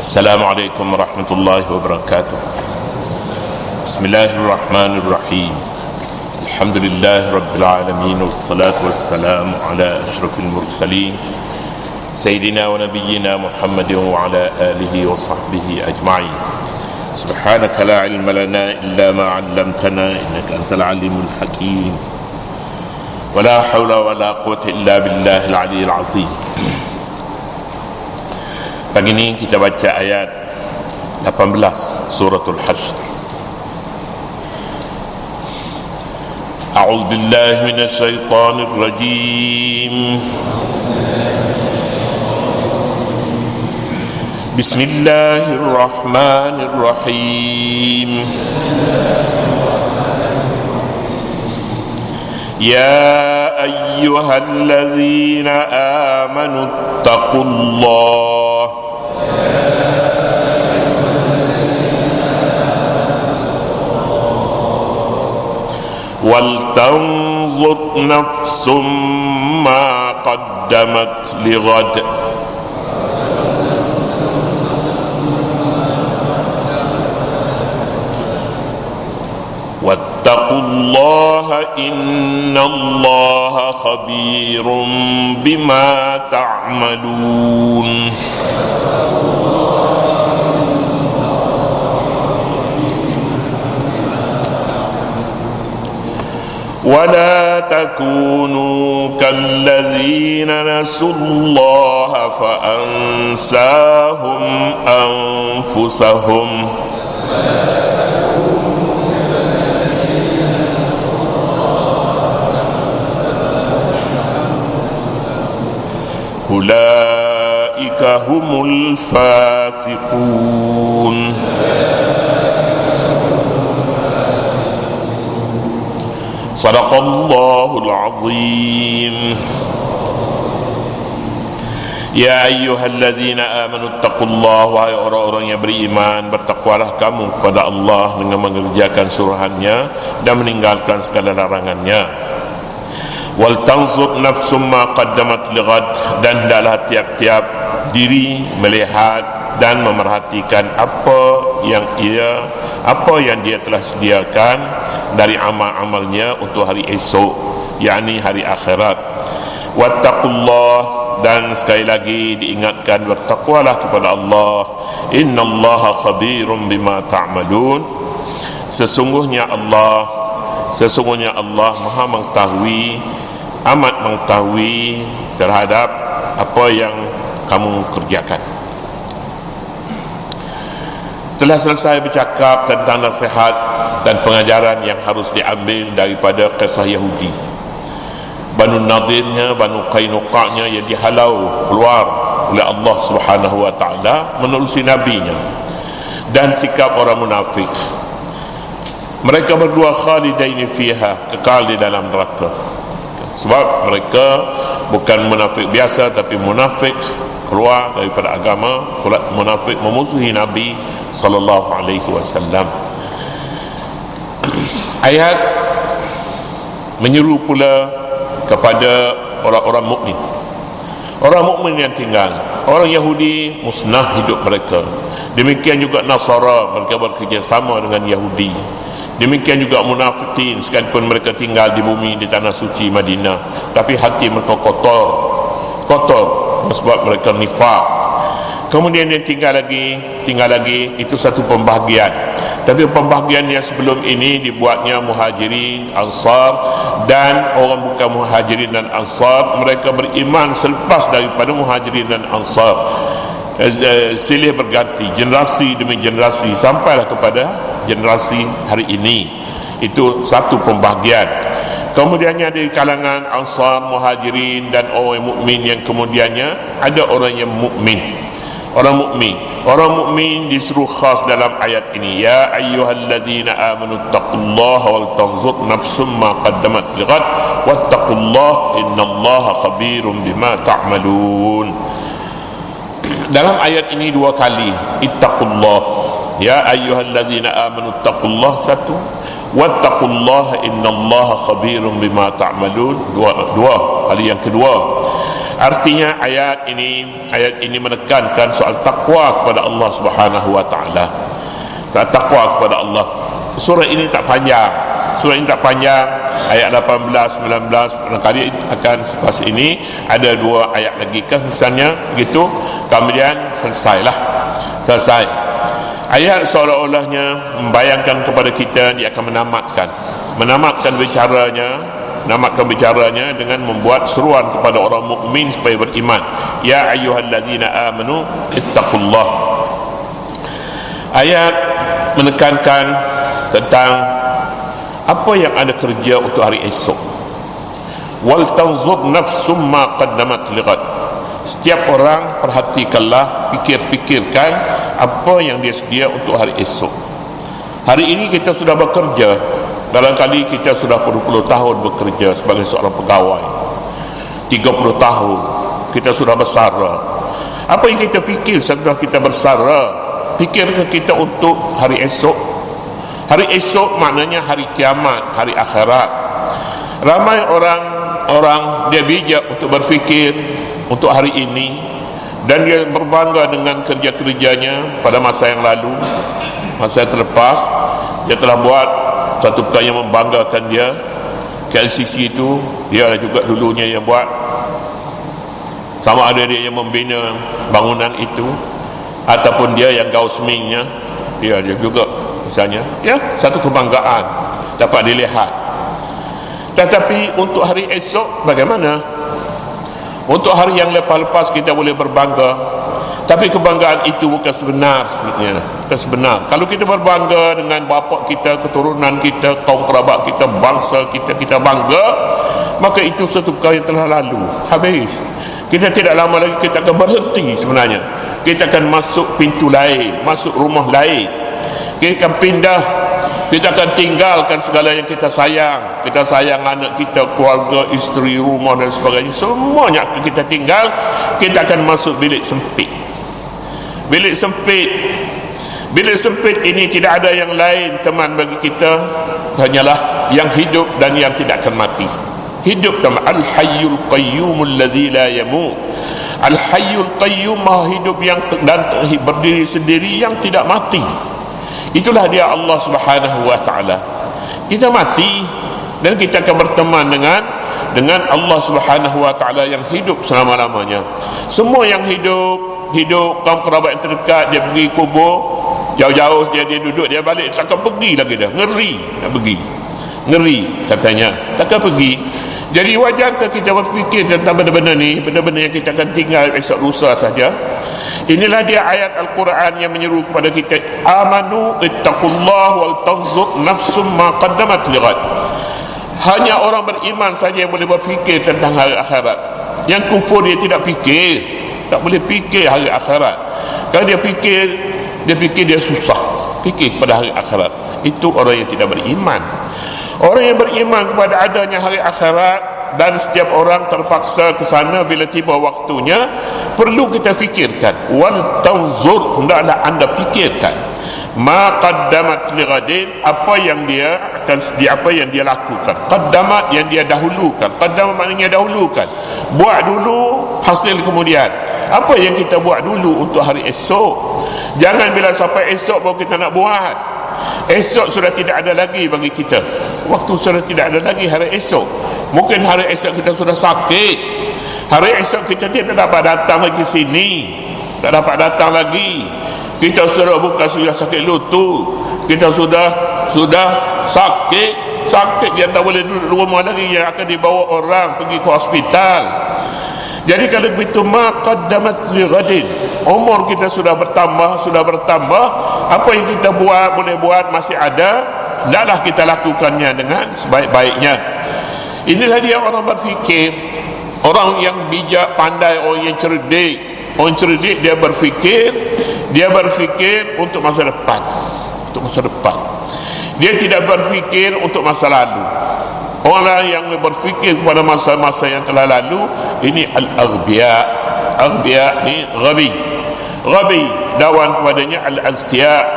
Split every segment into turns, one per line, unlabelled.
Assalamualaikum warahmatullahi wabarakatuh. Bismillahirrahmanirrahim. Alhamdulillahi rabbil alamin, wassalatu wassalamu ala asyrafil mursalin sayyidina wa nabiyyina Muhammadin wa ala alihi wa sahbihi ajma'in. Subhanaka la ilma lana illa ma 'allamtana innaka antal alimul hakim. Wa la hawla wa la quwwata illa billahil aliyyil azim. Pagi ini kita baca ayat 18 suratul Hashr. A'udzu billahi minasy syaithanir rajim. Bismillahirrahmanirrahim. Ya ayyuhalladzina amanu taqullaha وَلْتَنْظُرْ نَفْسٌ مَّا قَدَّمَتْ لِغَدٍ وَاتَّقُوا اللَّهَ إِنَّ اللَّهَ خَبِيرٌ بِمَا تَعْمَلُونَ. ولا تكونوا كالذين نسوا الله فأنساهم أنفسهم أولئك هم الفاسقون. Sadaqallahul azim. Ya ayyuhalladzina amanu taqullaha, wahai orang-orang yang beriman, bertakwalah kamu kepada Allah dengan mengerjakan suruhannya dan meninggalkan segala larangannya. Wal tanzur nafsum ma qaddamat lighad, dan hendaklah tiap-tiap diri melihat dan memerhatikan apa yang dia telah sediakan dari amal-amalnya untuk hari esok, yakni hari akhirat. Wattaqullah, dan sekali lagi diingatkan bertakwalah kepada Allah. Innallaha khabirum bima ta'malun. Sesungguhnya Allah Maha mengetahui, amat mengetahui terhadap apa yang kamu kerjakan. Telah selesai bercakap tentang nasihat dan pengajaran yang harus diambil daripada kisah Yahudi, Banu Nadirnya, Banu Qainuqa'nya yang dihalau keluar oleh Allah Subhanahu wa ta'ala menerusi nabinya, dan sikap orang munafik. Mereka berdua khalidaini fiha, kekal di dalam neraka. Sebab mereka bukan munafik biasa, tapi munafik keluar daripada agama, munafik memusuhi Nabi sallallahu alaihi wasallam. Ayat menyeru pula kepada orang-orang mukmin. Orang mukmin yang tinggal, orang Yahudi musnah hidup mereka. Demikian juga Nasara, mereka bekerjasama dengan Yahudi. Demikian juga munafikin, sekalipun mereka tinggal di bumi, di tanah suci Madinah, tapi hati mereka kotor sebab mereka nifaq. Kemudian yang tinggal lagi itu satu pembahagian. Tapi pembahagian yang sebelum ini dibuatnya Muhajirin, Ansar, dan orang bukan Muhajirin dan Ansar, mereka beriman selepas daripada Muhajirin dan Ansar. Silih berganti, generasi demi generasi, sampailah kepada generasi hari ini. Itu satu pembahagian. Kemudiannya dari kalangan Ansar, Muhajirin, dan orang mukmin yang kemudiannya ada orang yang mukmin. Orang mukmin disuruh khas dalam ayat ini. Ya ayyuhalladzina amanu taqullaha wal tanzur nafsum ma qaddamat lighad wattaqullaha innallaha khabirum bima ta'malun. Dalam ayat ini dua kali ittaqullah. Ya ayyuhalladzina amanu taqullaha, satu, wattaqullaha innallaha khabirum bima ta'malun, dua kali yang kedua. Artinya ayat ini menekankan soal takwa kepada Allah Subhanahu wa taala. Takwa kepada Allah. Surah ini tak panjang. Ayat 18, 19 barangkali akan lepas ini ada 2 ayat lagi kan misalnya begitu, kemudian selesai. Ayat seolah-olahnya membayangkan kepada kita dia akan menamatkan bicaranya dengan membuat seruan kepada orang mukmin supaya beriman. Ya ayyuhalladzina amanu ittaqullah. Ayat menekankan tentang apa yang ada kerja untuk hari esok. Wal tanzur nafsum ma qaddamat lighad. Setiap orang perhatikanlah, pikirkan apa yang dia sedia untuk hari esok. Hari ini kita sudah bekerja, barangkali kita sudah berpuluh tahun bekerja sebagai seorang pegawai, 30 tahun kita sudah bersara. Apa yang kita fikir setelah kita bersara? Fikirkan kita untuk hari esok? Hari esok maknanya hari kiamat, hari akhirat. Ramai orang dia bijak untuk berfikir untuk hari ini, dan dia berbangga dengan kerja-kerjanya pada masa yang lalu, masa yang terlepas. Dia telah buat satu perkara yang membanggakan dia. KLCC itu dia juga dulunya yang buat, sama ada dia yang membina bangunan itu ataupun dia yang gausmingnya, dia juga misalnya, ya, satu kebanggaan dapat dilihat. Tetapi untuk hari esok bagaimana? Untuk hari yang lepas-lepas kita boleh berbangga, tapi kebanggaan itu bukan sebenar. Kalau kita berbangga dengan bapa kita, keturunan kita, kaum kerabat kita, bangsa kita bangga, maka itu satu perkara yang telah lalu, habis. Kita tidak lama lagi kita akan berhenti sebenarnya. Kita akan masuk pintu lain, masuk rumah lain. Kita akan pindah, kita akan tinggalkan segala yang kita sayang. Kita sayang anak kita, keluarga, isteri, rumah dan sebagainya. Semuanya akan kita tinggal. Kita akan masuk bilik sempit. Bilik sempit ini tidak ada yang lain teman bagi kita, hanyalah yang hidup dan yang tidak akan mati. Hidup teman, Al-Hayyul Qayyumul ladzi la yamut. Al-Hayyul Qayyum, maha hidup yang dan berdiri sendiri yang tidak mati. Itulah dia Allah Subhanahu wa taala. Kita mati dan kita akan berteman dengan Allah Subhanahu wa taala yang hidup selama-lamanya. Semua yang hidup kaum kerabat yang terdekat, dia pergi kubur jauh-jauh, dia duduk, dia balik, takkan pergi lagi dah. Ngeri katanya, takkan pergi. Jadi wajarkah kita berfikir tentang benda-benda ni, benda-benda yang kita akan tinggal esok lusa saja? Inilah dia ayat Al-Quran yang menyeru kepada kita, amanu ittaqullah wal tanzur nafsum ma qaddamat lighad. Hanya orang beriman saja yang boleh berfikir tentang hari akhirat. Yang kufur dia tidak fikir, tak boleh fikir hari akhirat. Kalau dia fikir dia susah fikir pada hari akhirat. Itu orang yang tidak beriman. Orang yang beriman kepada adanya hari akhirat, dan setiap orang terpaksa ke sana bila tiba waktunya, perlu kita fikirkan. Wal tanzur, hendaklah anda fikirkan ma qaddamat lighadin, apa yang dia lakukan. Qaddamat, yang dia dahulukan. Qaddamat maknanya dahulukan, buat dulu, hasil kemudian. Apa yang kita buat dulu untuk hari esok. Jangan bila sampai esok baru kita nak buat. Esok sudah tidak ada lagi bagi kita. Waktu sudah tidak ada lagi hari esok. Mungkin hari esok kita sudah sakit. Hari esok kita tidak dapat datang lagi sini. Tak dapat datang lagi. Kita sudah sudah sakit lutut. Kita sudah sakit. Dia tak boleh duduk di rumah lagi, yang akan dibawa orang pergi ke hospital. Jadi kalau begitu, ma qaddamat li ghadin, umur kita sudah bertambah. Apa yang kita boleh buat masih ada, hendaklah kita lakukannya dengan sebaik-baiknya. Inilah dia orang berfikir, orang yang bijak, pandai, orang yang cerdik. Orang cerdik dia berfikir untuk masa depan. Dia tidak berfikir untuk masa lalu. Orang yang berfikir kepada masa-masa yang telah lalu, ini al-aghbiya ni ghabi, dawan kepadanya al-azkiya,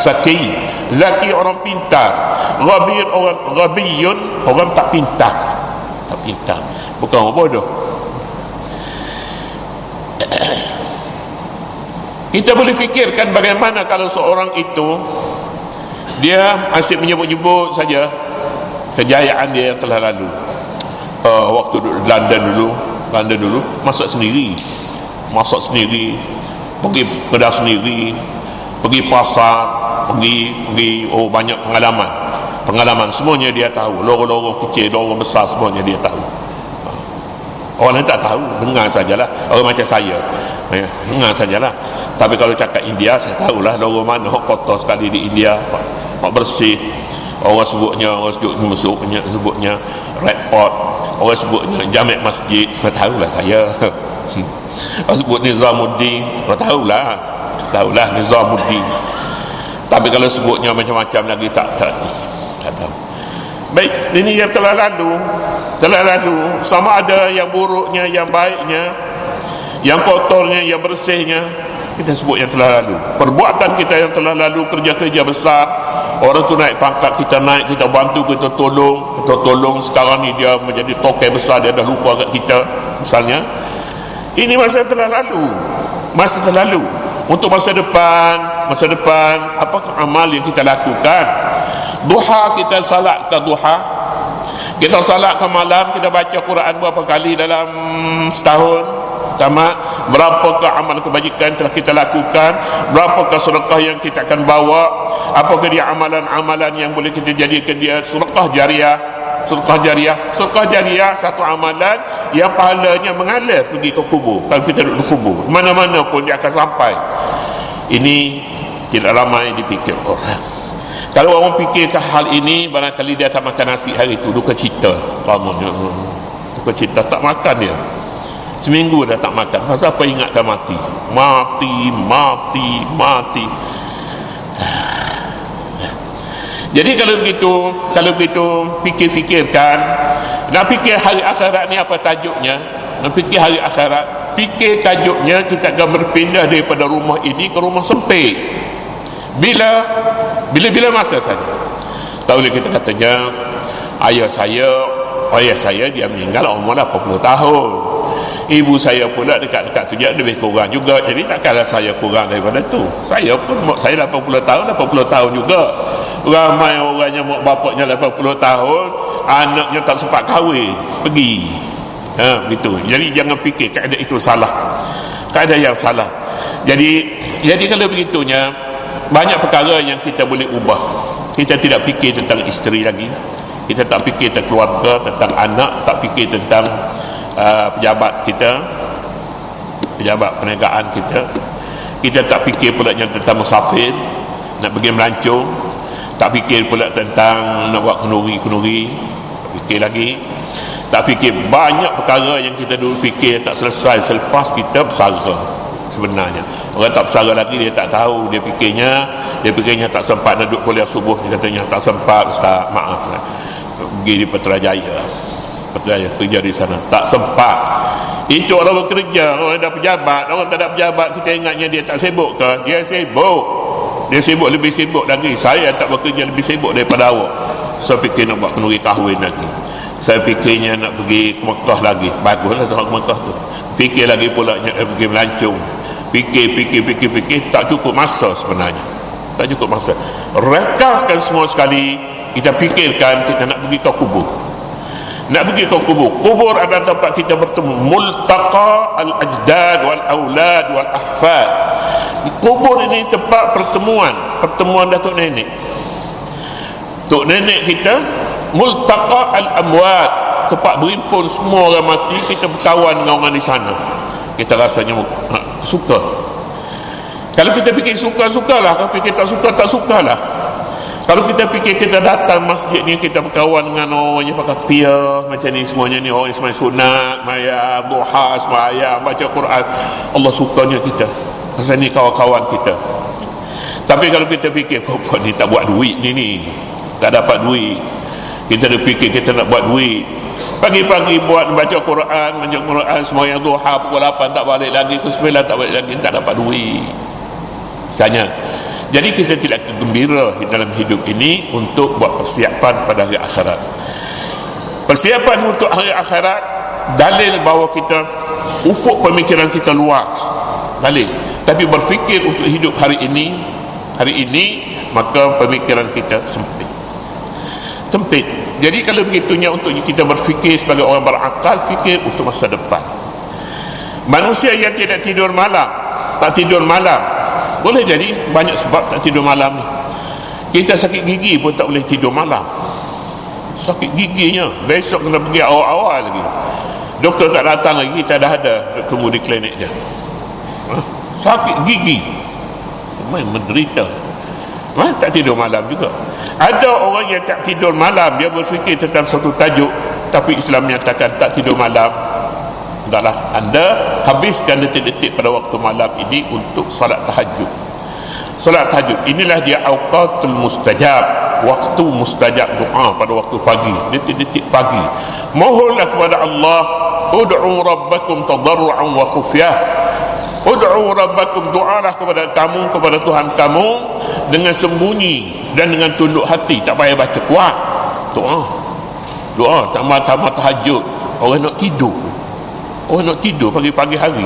zaki orang pintar, ghabiyun orang tak pintar, bukan orang bodoh. Kita boleh fikirkan bagaimana kalau seorang itu dia asyik menyebut-nyebut saja kejayaan dia yang telah lalu. Waktu London dulu masak sendiri, pergi kedai sendiri, pergi pasar, pergi banyak pengalaman semuanya dia tahu, lorong-lorong kecil, lorong besar semuanya dia tahu. Orang lain tak tahu, dengar sajalah. Orang macam saya, dengar sajalah. Tapi kalau cakap India, saya tahulah lorong mana kotor sekali di India, hak bersih. Orang sebutnya red pot, orang sebutnya jamek masjid, saya tahulah saya. Orang sebut Nizamuddin, saya tahulah Nizamuddin. Tapi kalau sebutnya macam-macam lagi tak tahu. Baik, ini yang telah lalu, sama ada yang buruknya, yang baiknya, yang kotornya, yang bersihnya, kita sebut yang telah lalu. Perbuatan kita yang telah lalu, kerja-kerja besar, orang tu naik pangkat, kita naik, kita bantu, kita tolong. Sekarang ni dia menjadi tokai besar, dia dah lupa kat kita misalnya. Ini masa telah lalu. Untuk masa depan, apakah amal yang kita lakukan? Duha, kita salat ke duha? Kita salat ke malam? Kita baca Quran berapa kali dalam setahun? Tamat. Berapakah amal kebajikan telah kita lakukan? Berapakah sedekah yang kita akan bawa? Apakah dia amalan-amalan yang boleh kita jadikan dia sedekah jariah? Sedekah jariah satu amalan yang pahalanya mengalir pergi ke kubur. Kalau kita duduk di kubur, mana-mana pun dia akan sampai. Ini tidak ramai dipikir orang. Kalau orang fikirkan hal ini, barangkali dia tak makan nasi hari itu, duka cita. Duka cita, tak makan dia. Seminggu dah tak makan. Pasal apa ingatkan mati? Mati. Jadi kalau begitu fikirkan, nak fikir hari akhirat ni apa tajuknya? Nak fikir hari akhirat, fikir tajuknya kita akan berpindah daripada rumah ini ke rumah sempit. Bila masa saja. Tak boleh kita katanya ayah saya dia meninggal umur 80 tahun. Ibu saya pula dekat-dekat tu lebih kurang juga. Jadi takkanlah saya kurang daripada tu. Saya 80 tahun juga. Ramai orang yang mak bapaknya 80 tahun, anaknya tak sempat kahwin, pergi. Begitu. Jadi jangan fikir kaedah itu salah. Kaedah yang salah. Jadi kalau begitunya, banyak perkara yang kita boleh ubah. Kita tidak fikir tentang isteri lagi, kita tak fikir tentang keluarga, tentang anak, tak fikir tentang pejabat kita, pejabat perniagaan kita tak fikir pula tentang musafir nak pergi melancong, tak fikir pula tentang nak buat kenduri, fikir lagi, tak fikir banyak perkara yang kita dulu fikir tak selesai selepas kita bersara. Sebenarnya orang tak bersara lagi, dia tak tahu, dia fikirnya tak sempat nak duduk kuliah subuh, dia katanya tak sempat ustaz, maaf pergi di Putrajaya kerja di sana, tak sempat. Itu orang bekerja, orang ada pejabat. Orang tak ada pejabat, kita ingatnya dia tak sibuk ke? Dia sibuk, lebih sibuk lagi. Saya tak bekerja lebih sibuk daripada awak. Saya fikir nak buat kenduri kahwin lagi, saya fikirnya nak pergi ke Mekah lagi. Baguslah ke Mekah tu. Fikir lagi pula nak pergi melancong. Fikir, tak cukup masa sebenarnya. Tak cukup masa. Rekaskan semua sekali. Kita fikirkan kita nak pergi ke kubur. Kubur adalah tempat kita bertemu. Multaqa al-ajdad wal-aulad wal-ahfad. Kubur ini tempat pertemuan datuk nenek. Tok nenek kita. Multaqa al-amwat, tempat berimpun semua orang mati. Kita berkawan dengan orang di sana. Kita rasanya suka. Kalau kita fikir suka-sukalah. Kalau fikir tak sukalah. Kalau kita fikir kita datang masjid ni, kita berkawan dengan orang yang pakai kopiah macam ni, semuanya ni orang yang sembahyang sunat, maya duha, sembahyang, baca Quran, Allah sukanya kita. Pasal ni kawan-kawan kita. Tapi kalau kita fikir perempuan ni tak buat duit ni, tak dapat duit, kita ada fikir kita nak buat duit, pagi-pagi buat baca Quran, sembahyang duha, pukul 8 tak balik lagi, pukul 9 tak balik lagi, tak dapat duit misalnya. Jadi kita tidak gembira dalam hidup ini untuk buat persiapan pada hari akhirat. Persiapan untuk hari akhirat dalil bahawa kita ufuk pemikiran kita luas, dalil. Tapi berfikir untuk hidup hari ini, maka pemikiran kita sempit. Jadi kalau begitunya, untuk kita berfikir sebagai orang berakal, fikir untuk masa depan. Manusia yang tidak tidur malam, tak tidur malam, boleh jadi banyak sebab tak tidur malam ni. Kita sakit gigi pun tak boleh tidur malam, sakit giginya, besok kena pergi awal-awal lagi, doktor tak datang lagi, kita dah ada, tunggu di klinik je. Sakit gigi, menderita, tak tidur malam juga. Ada orang yang tak tidur malam, dia berfikir tentang satu tajuk, tapi Islam menyatakan tak tidur malam, taklah, anda habiskan detik-detik pada waktu malam ini untuk salat tahajud. Salat tahajud inilah dia awqatul mustajab, waktu mustajab doa pada waktu pagi, detik-detik pagi. Mohonlah kepada Allah, ud'u rabbakum tadarru'an wa khufyah. Ud'u rabbakum, doalah kepada kamu, kepada Tuhan kamu dengan sembunyi dan dengan tunduk hati, tak payah baca kuat. Doa tambah tahajud. Orang nak tidur pagi-pagi hari.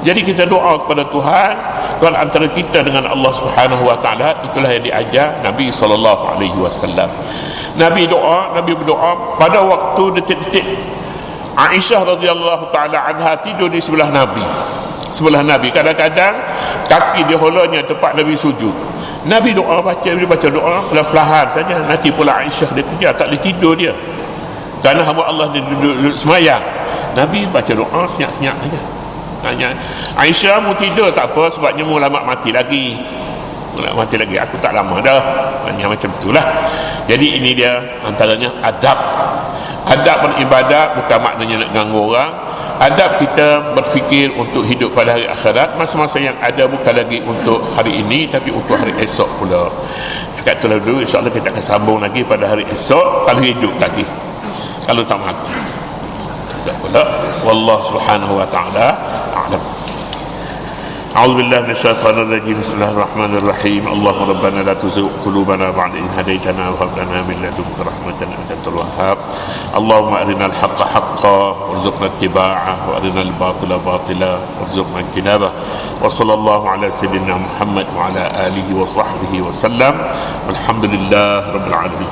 Jadi kita doa kepada Tuhan antara kita dengan Allah Subhanahu wa taala. Itulah yang diajar Nabi sallallahu alaihi wasallam. Nabi berdoa pada waktu detik-detik. Aisyah radhiyallahu taala anha tidur di sebelah Nabi. Kadang-kadang kaki dia holanya tempat Nabi sujud. Nabi baca doa pelan-pelan saja. Nanti pula Aisyah dia kerja, tak boleh tidur dia, kerana hamba Allah dia duduk semayang. Nabi baca doa senyap-senyap saja. Aisyah mu tidur tak apa, sebabnya mu lama mati lagi. Aku tak lama dah. Macam itulah. Jadi ini dia antaranya adab beribadat, bukan maknanya nak ganggu orang. Adab kita berfikir untuk hidup pada hari akhirat. Masa-masa yang ada bukan lagi untuk hari ini, tapi untuk hari esok pula. Sekat itulah dulu, insyaAllah kita akan sambung lagi pada hari esok, kalau hidup lagi, kalau tak mati esok pula. Wallahu subhanahu wa ta'ala a'lam. أعوذ بالله من الشيطان الرجيم. بسم الله الرحمن الرحيم. اللهم ربنا لا تزغ قلوبنا بعد إذ هديتنا وهب لنا من لدنك رحمة إنك أنت الوهاب. اللهم أرنا الحق حقا وارزقنا اتباعه، وأرنا الباطل باطلا وارزقنا اجتنابه. وصلى الله على سيدنا محمد وعلى آله وصحبه وسلم. والحمد لله رب العالمين.